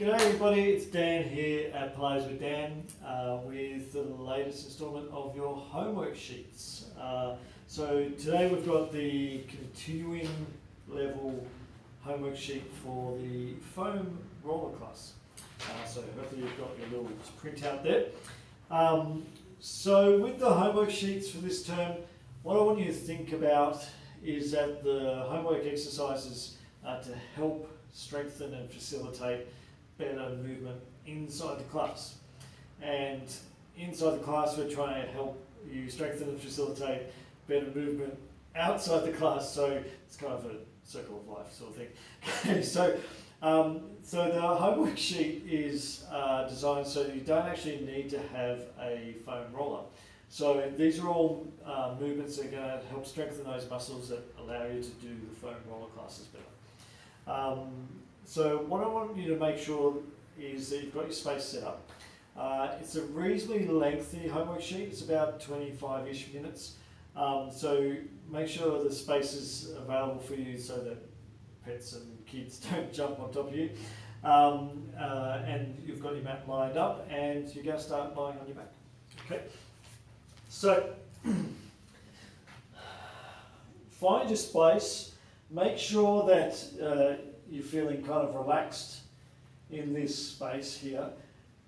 G'day everybody, it's Dan here at Pilates with Dan with the latest instalment of your homework sheets. So today we've got the continuing level homework sheet for the foam roller class. So hopefully you've got your little printout there. So with the homework sheets for this term, what I want you to think about is that the homework exercises are to help strengthen and facilitate better movement inside the class. And inside the class we're trying to help you strengthen and facilitate better movement outside the class, so it's kind of a circle of life sort of thing. Okay, so the homework sheet is designed so that you don't actually need to have a foam roller. So these are all movements that are going to help strengthen those muscles that allow you to do the foam roller classes better. So what I want you to make sure is that you've got your space set up. It's a reasonably lengthy homework sheet, it's about 25-ish minutes. So make sure the space is available for you so that pets and kids don't jump on top of you. And you've got your mat lined up and you're going to start lying on your back. Okay. So find your space, make sure that you're feeling kind of relaxed in this space here.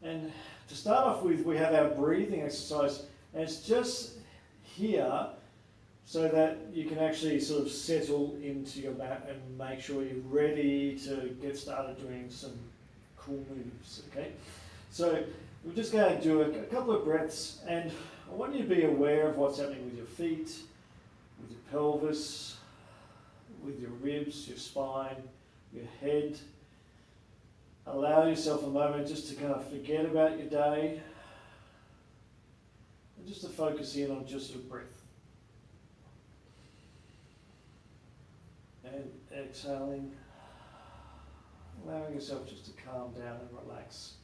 And to start off with, we have our breathing exercise, and it's just here so that you can actually sort of settle into your mat and make sure you're ready to get started doing some cool moves, okay? So we're just going to do a couple of breaths, and I want you to be aware of what's happening with your feet, with your pelvis, with your ribs, your spine, your head. Allow yourself a moment just to kind of forget about your day and just to focus in on just your breath. And exhaling, allowing yourself just to calm down and relax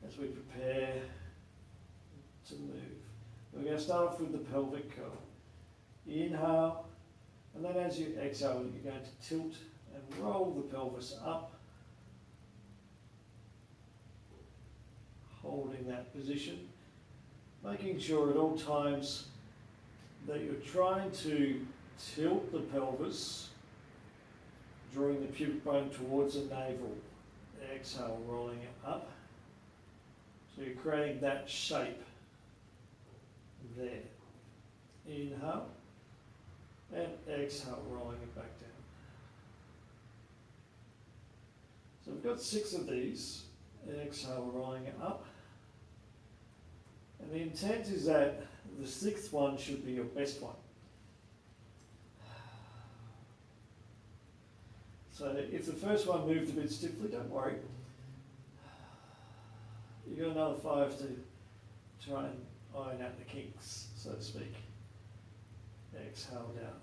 as we prepare to move. We're going to start off with the pelvic curl. Inhale, and then as you exhale, you're going to tilt and roll the pelvis up, holding that position, making sure at all times that you're trying to tilt the pelvis, drawing the pubic bone towards the navel. Exhale, rolling it up. So you're creating that shape there. Inhale, and exhale, rolling it back down. So we've got 6 of these. Exhale, rolling it up. And the intent is that the 6th one should be your best one. So if the first one moved a bit stiffly, don't worry. You've got another 5 to try and iron out the kinks, so to speak. Exhale down.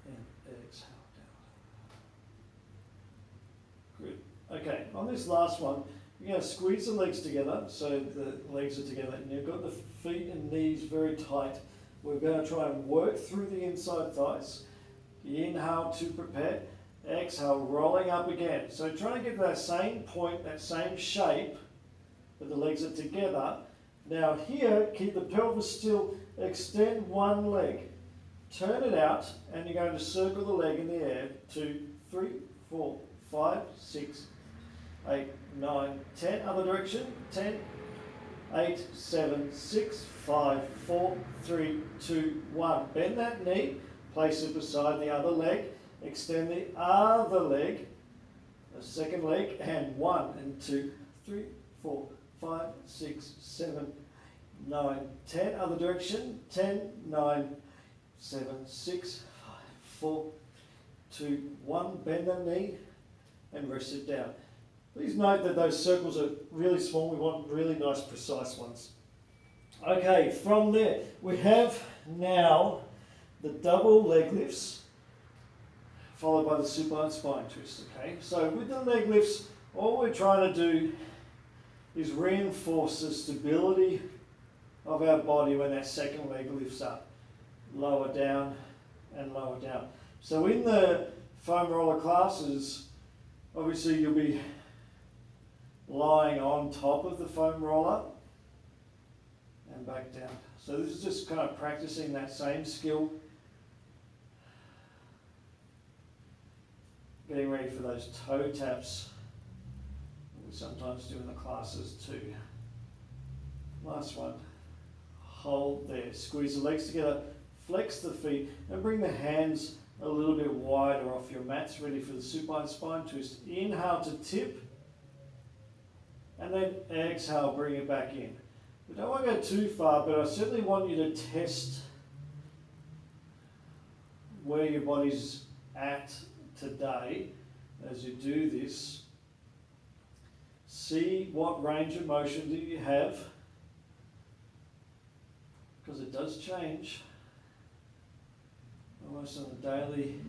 And exhale down. Good. Okay, on this last one, you're going to squeeze the legs together so the legs are together, and you've got the feet and knees very tight. We're going to try and work through the inside thighs. Inhale to prepare. Exhale, rolling up again. So trying to get that same point, that same shape, but the legs are together. Now here, keep the pelvis still, extend one leg. Turn it out, and you're going to circle the leg in the air. 2, 3, 4, 5, 6, 8, 9, 10. Other direction. 10, 8, 7, 6, 5, 4, 3, 2, 1. Bend that knee, place it beside the other leg. Extend the other leg, the second leg, and 1 and 2, 3, 4, 5, 6, 7, 9, 10. Other direction. 10, 9, 7, 6, 5, 4, 2, 1. Bend that knee and rest it down. Please note that those circles are really small. We want really nice, precise ones. Okay, from there, we have now the double leg lifts, followed by the supine spine twist, okay? So with the leg lifts, all we're trying to do is reinforce the stability of our body when that second leg lifts up. Lower down and lower down. So in the foam roller classes, obviously you'll be lying on top of the foam roller and back down. So this is just kind of practicing that same skill. Getting ready for those toe taps we sometimes do in the classes too. Last one. Hold there. Squeeze the legs together. Flex the feet and bring the hands a little bit wider off your mats, ready for the supine spine twist. Inhale to tip, and then exhale, bring it back in. We don't want to go too far, but I certainly want you to test where your body's at today as you do this. See what range of motion do you have, because it does change almost on a daily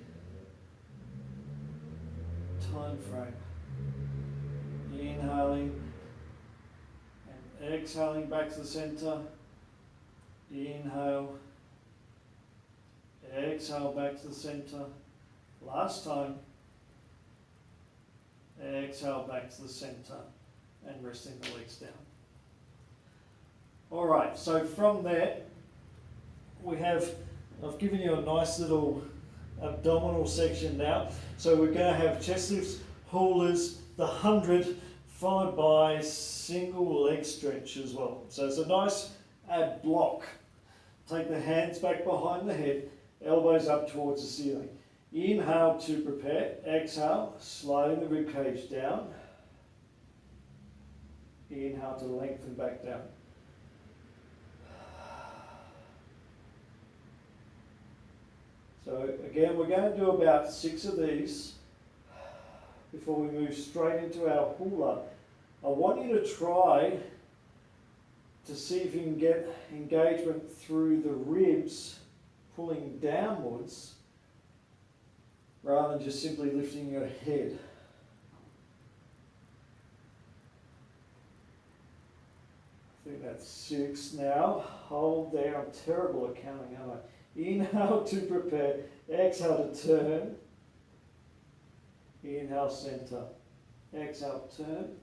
time frame. Inhaling and exhaling back to the center. Inhale, exhale back to the center. Last time. Exhale back to the center and resting the legs down. All right, so from there I've given you a nice little abdominal section now. So we're going to have chest lifts, haulers, the 100, followed by single leg stretch as well. So it's a nice ab block. Take the hands back behind the head, elbows up towards the ceiling. Inhale to prepare, exhale, sliding the rib cage down. Inhale to lengthen back down. So again, we're going to do about 6 of these before we move straight into our hula. I want you to try to see if you can get engagement through the ribs, pulling downwards, rather than just simply lifting your head. I think that's 6 now. Hold there. I'm terrible at counting, aren't I? Inhale to prepare. Exhale to turn. Inhale, center. Exhale, turn.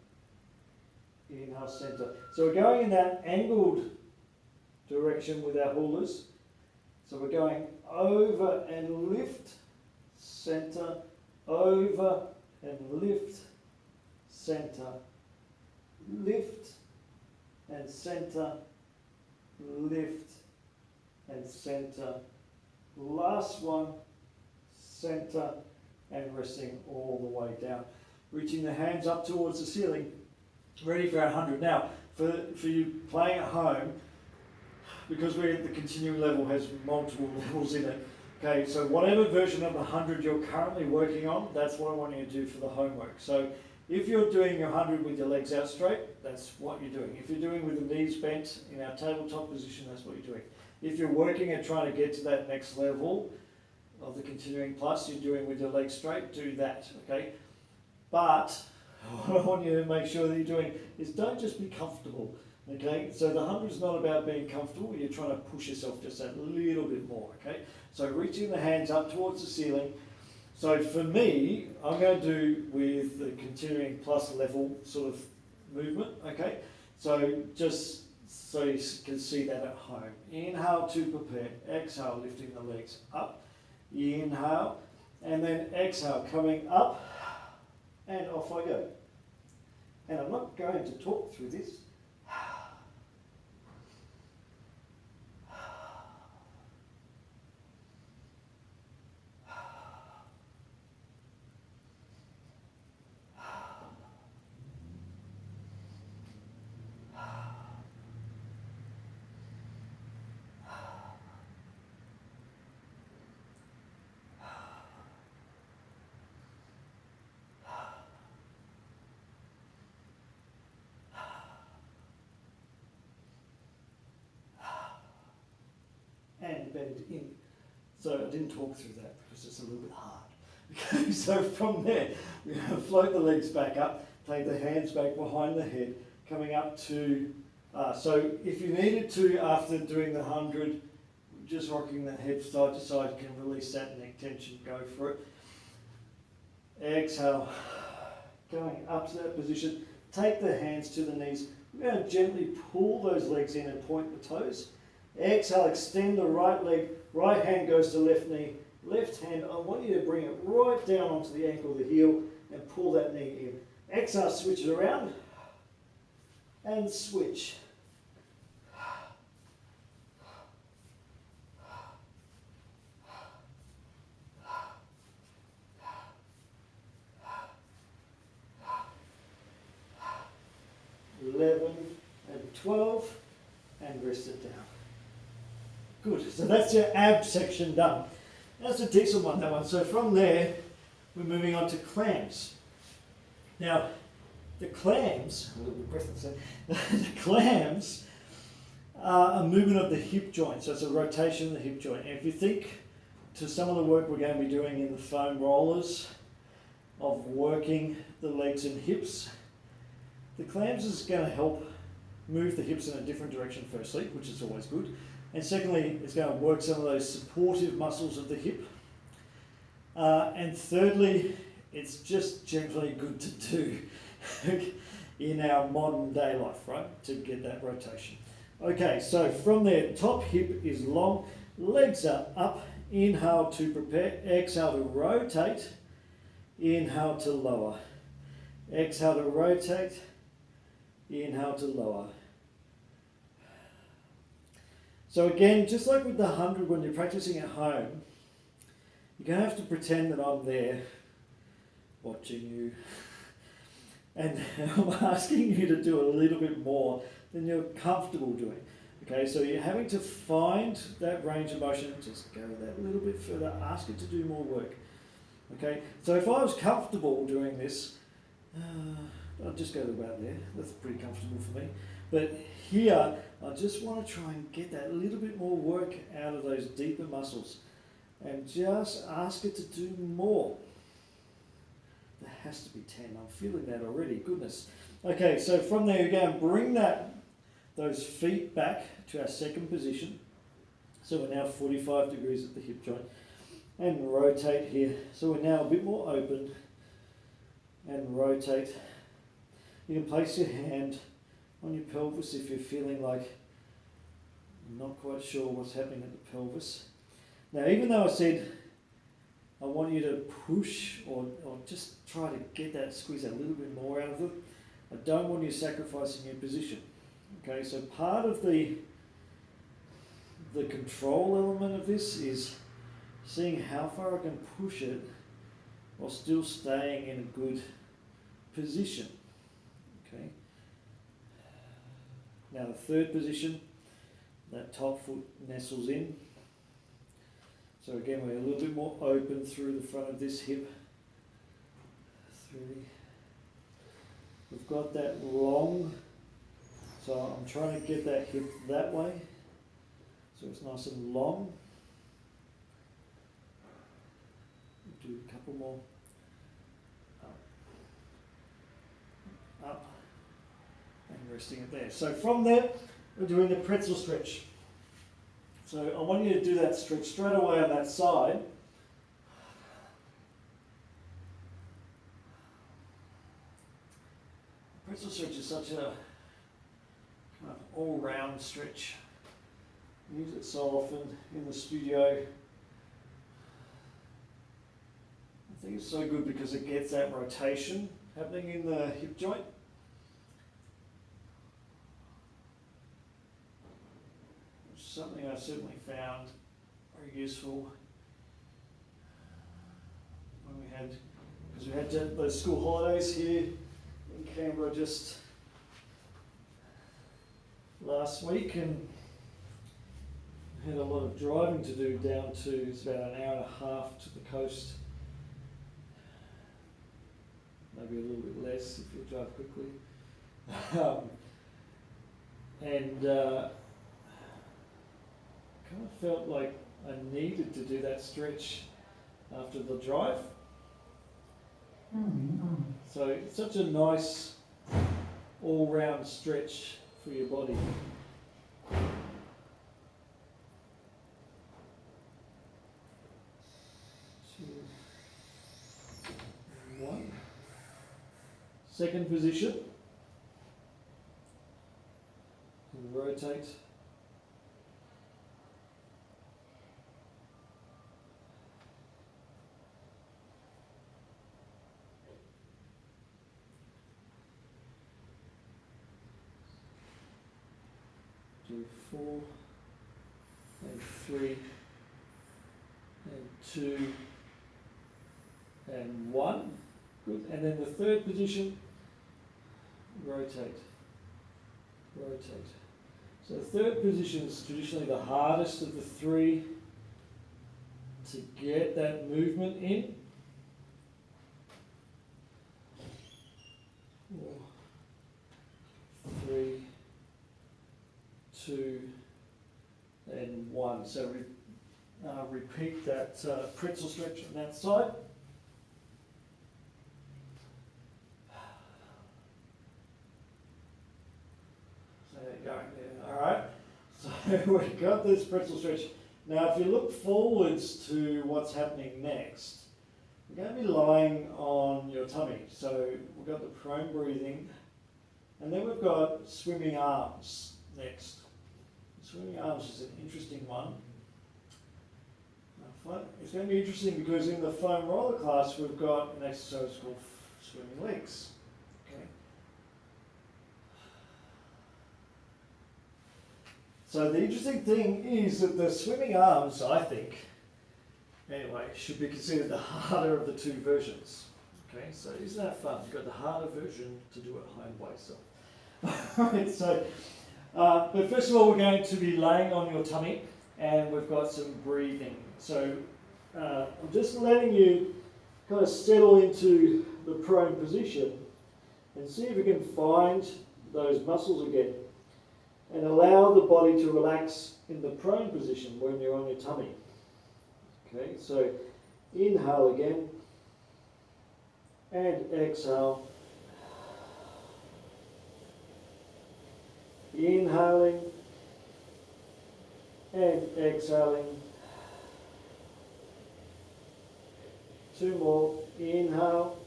Inhale, center. So we're going in that angled direction with our hulas. So we're going over and lift, center, over and lift, center, lift and center, lift and center. Last one, center and resting all the way down. Reaching the hands up towards the ceiling, ready for our 100. Now, for you playing at home, because we're at the continuing level, has multiple levels in it. Okay, so whatever version of the 100 you're currently working on, that's what I want you to do for the homework. So if you're doing your 100 with your legs out straight, that's what you're doing. If you're doing with the knees bent in our tabletop position, that's what you're doing. If you're working and trying to get to that next level of the continuing plus, you're doing with your legs straight, do that, okay? But what I want you to make sure that you're doing is don't just be comfortable, okay? So the 100 is not about being comfortable, you're trying to push yourself just a little bit more, okay? So reaching the hands up towards the ceiling. So for me, I'm going to do with the continuing plus level sort of movement, okay? So just so you can see that at home. Inhale to prepare, exhale, lifting the legs up. Inhale, and then exhale, coming up, and off I go. And I'm not going to talk through this. And bend in. So I didn't talk through that because it's a little bit hard. Okay, so from there, we're going to float the legs back up, take the hands back behind the head, coming up to So if you needed to, after doing the 100, just rocking the head side to side, you can release that neck tension, go for it. Exhale, going up to that position, take the hands to the knees. We're going to gently pull those legs in and point the toes. Exhale, extend the right leg, right hand goes to left knee, left hand, I want you to bring it right down onto the ankle, the heel, and pull that knee in. Exhale, switch it around, and switch. 11 and 12, and rest it down. Good, so that's your ab section done. That's a decent one, that one. So from there, we're moving on to clams. Now, the clams, a little bit breathless there. The clams are a movement of the hip joint, so it's a rotation of the hip joint. And if you think to some of the work we're going to be doing in the foam rollers, of working the legs and hips, the clams is going to help move the hips in a different direction firstly, which is always good. And secondly, it's going to work some of those supportive muscles of the hip. And thirdly, it's just generally good to do in our modern day life, right? To get that rotation. Okay, so from there, top hip is long, legs are up, inhale to prepare, exhale to rotate, inhale to lower, exhale to rotate, inhale to lower. So again, just like with the 100 when you're practicing at home, you're going to have to pretend that I'm there watching you. And I'm asking you to do a little bit more than you're comfortable doing. Okay, so you're having to find that range of motion, just go that little bit further, ask it to do more work. Okay, so if I was comfortable doing this, I'll just go to about there. That's pretty comfortable for me. But here, I just want to try and get that little bit more work out of those deeper muscles and just ask it to do more. There has to be 10. I'm feeling that already. Goodness. Okay, so from there you go and bring those feet back to our second position. So we're now 45 degrees at the hip joint. And rotate here. So we're now a bit more open. And rotate. You can place your hand on your pelvis if you're feeling like you're not quite sure what's happening at the pelvis. Now, even though I said I want you to push or just try to get that, squeeze a little bit more out of it, I don't want you sacrificing your position. Okay, so part of the control element of this is seeing how far I can push it while still staying in a good position. Okay. Now the third position, that top foot nestles in. So again, we're a little bit more open through the front of this hip. We've got that long, so I'm trying to get that hip that way, so it's nice and long. Do a couple more. Up, and resting it there. So from there, we're doing the pretzel stretch. So I want you to do that stretch straight away on that side. Pretzel stretch is such a kind of all-round stretch. I use it so often in the studio. I think it's so good because it gets that rotation happening in the hip joint. Something I certainly found very useful when because we had those school holidays here in Canberra just last week, and had a lot of driving to do down to, it's about an hour and a half to the coast, maybe a little bit less if you drive quickly, and kind of felt like I needed to do that stretch after the drive. So it's such a nice all-round stretch for your body. 2, 1. Second position. And rotate. 4 and 3 and 2 and 1. Good. And then the third position, rotate. So the third position is traditionally the hardest of the three to get that movement in. 4, 3, 2 and 1. So repeat that pretzel stretch on that side. So there you go. Yeah. All right. So we've got this pretzel stretch. Now, if you look forwards to what's happening next, we're going to be lying on your tummy. So we've got the prone breathing, and then we've got swimming arms next. Swimming arms is an interesting one. It's going to be interesting because in the foam roller class we've got an exercise called swimming legs. Okay. So the interesting thing is that the swimming arms, I think, anyway, should be considered the harder of the two versions. Okay, so isn't that fun? You've got the harder version to do at home by yourself. Alright, so but first of all, we're going to be laying on your tummy, and we've got some breathing. So I'm just letting you kind of settle into the prone position and see if you can find those muscles again and allow the body to relax in the prone position when you're on your tummy. Okay, so inhale again and exhale. Inhaling and exhaling. 2 more. Inhale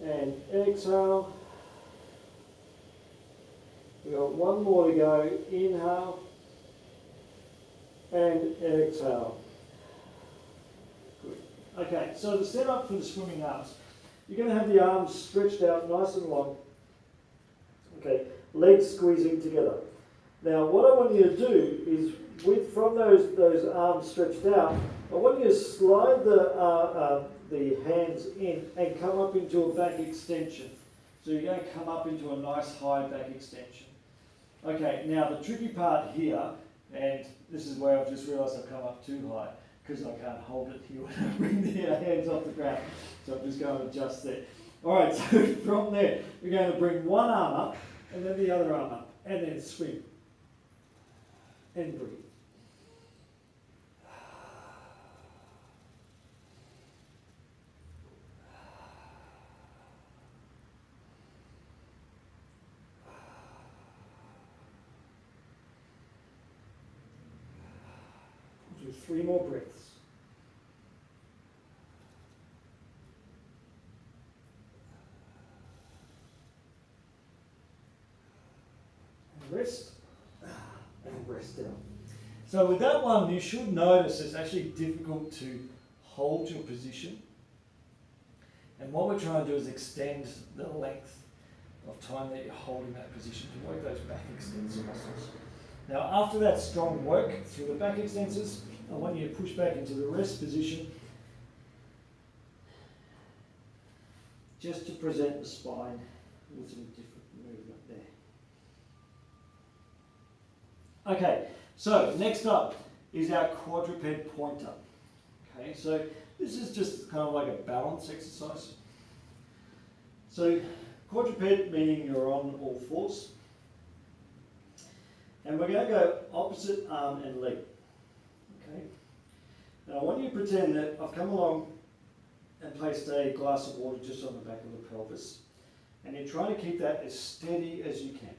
and exhale. We've got 1 more to go. Inhale and exhale. Good. Okay, so the setup for the swimming arms. You're going to have the arms stretched out nice and long. Okay. Legs squeezing together. Now, what I want you to do is, from those arms stretched out, I want you to slide the hands in and come up into a back extension. So you're going to come up into a nice high back extension. Okay, now the tricky part here, and this is where I've just realised I've come up too high because I can't hold it here when I bring the hands off the ground. So I'm just going to adjust there. All right, so from there, we're going to bring one arm up, and then the other arm up, and then swim. And breathe. Do 3 more breaths. Rest and rest down. So with that one, you should notice it's actually difficult to hold your position. And what we're trying to do is extend the length of time that you're holding that position to work those back extensor muscles. Now, after that strong work through the back extensors, I want you to push back into the rest position just to present the spine with some different movement there. Okay, so next up is our quadruped pointer. Okay, so this is just kind of like a balance exercise. So quadruped meaning you're on all fours. And we're going to go opposite arm and leg. Okay. Now I want you to pretend that I've come along and placed a glass of water just on the back of the pelvis. And you're trying to keep that as steady as you can.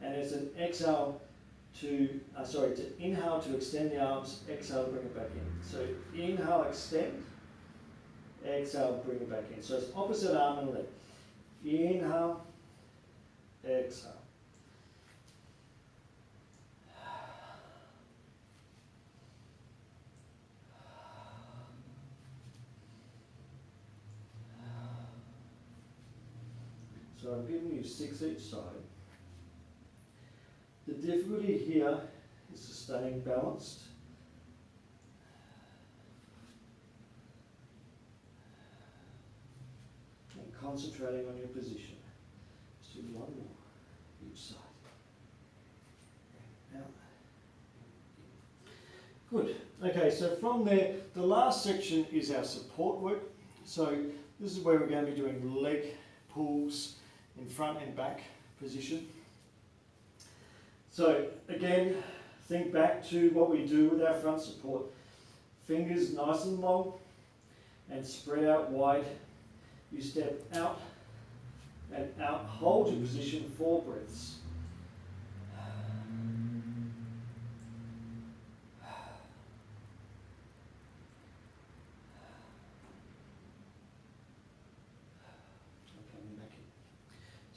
and it's an exhale to, to inhale to extend the arms, exhale to bring it back in. So inhale, extend, exhale, bring it back in. So it's opposite arm and leg. Inhale, exhale. So I'm giving you 6 each side. The difficulty here is staying balanced. And concentrating on your position. Let's do one more each side. Out. Good. Okay, so from there, the last section is our support work. So this is where we're going to be doing leg pulls in front and back position. So again, think back to what we do with our front support. Fingers nice and long and spread out wide. You step out and out. Hold your position 4 breaths.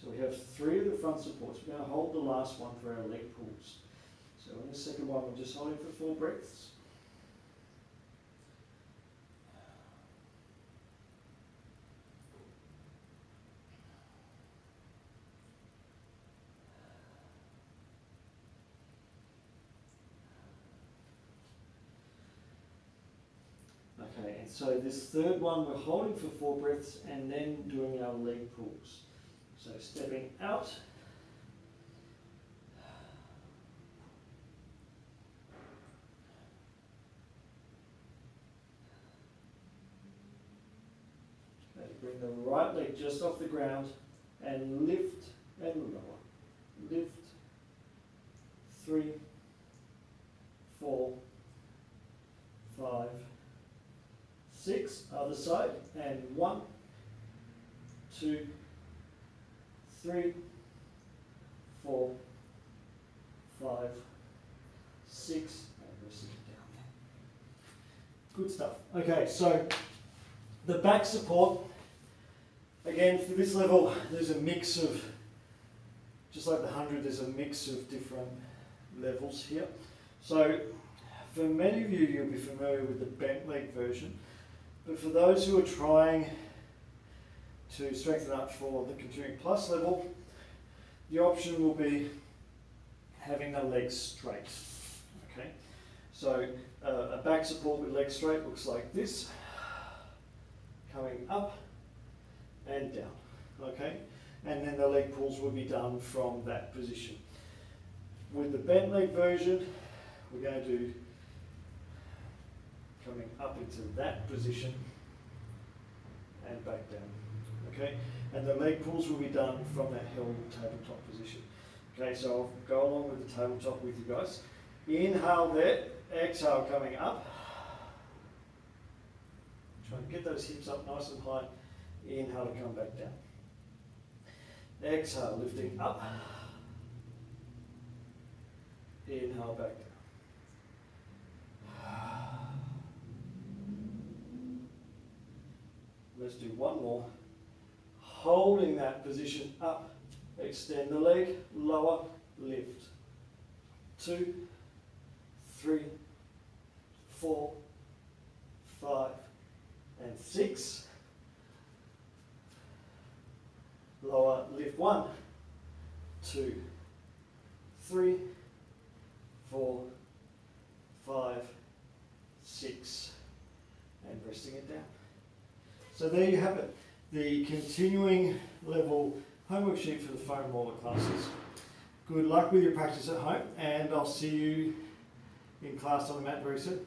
So we have 3 of the front supports. We're going to hold the last one for our leg pulls. So in the second one, we're just holding for 4 breaths. Okay, and so this third one, we're holding for 4 breaths and then doing our leg pulls. So stepping out, okay, bring the right leg just off the ground and lift and lower. Lift, 3, 4, 5, 6, other side, and 1, 2, 3, 4, 5, 6, and rest it down. Good stuff. Okay, so the back support, again for this level, there's a mix of, just like the 100, there's a mix of different levels here. So for many of you, you'll be familiar with the bent leg version, but for those who are trying to strengthen up for the continuing plus level, the option will be having the legs straight. Okay, so a back support with legs straight looks like this, coming up and down. Okay, and then the leg pulls will be done from that position. With the bent leg version, we're going to do coming up into that position and back down. Okay, and the leg pulls will be done from that held tabletop position. Okay, so I'll go along with the tabletop with you guys. Inhale there, exhale coming up. Try and get those hips up nice and high. Inhale to come back down. Exhale, lifting up. Inhale, back down. Let's do one more. Holding that position up, extend the leg, lower, lift. 2, 3, 4, 5, and 6. Lower, lift 1, 2, 3, 4, 5, 6, and resting it down. So there you have it, the continuing level homework sheet for the foam roller classes. Good luck with your practice at home, and I'll see you in class on the mat very soon.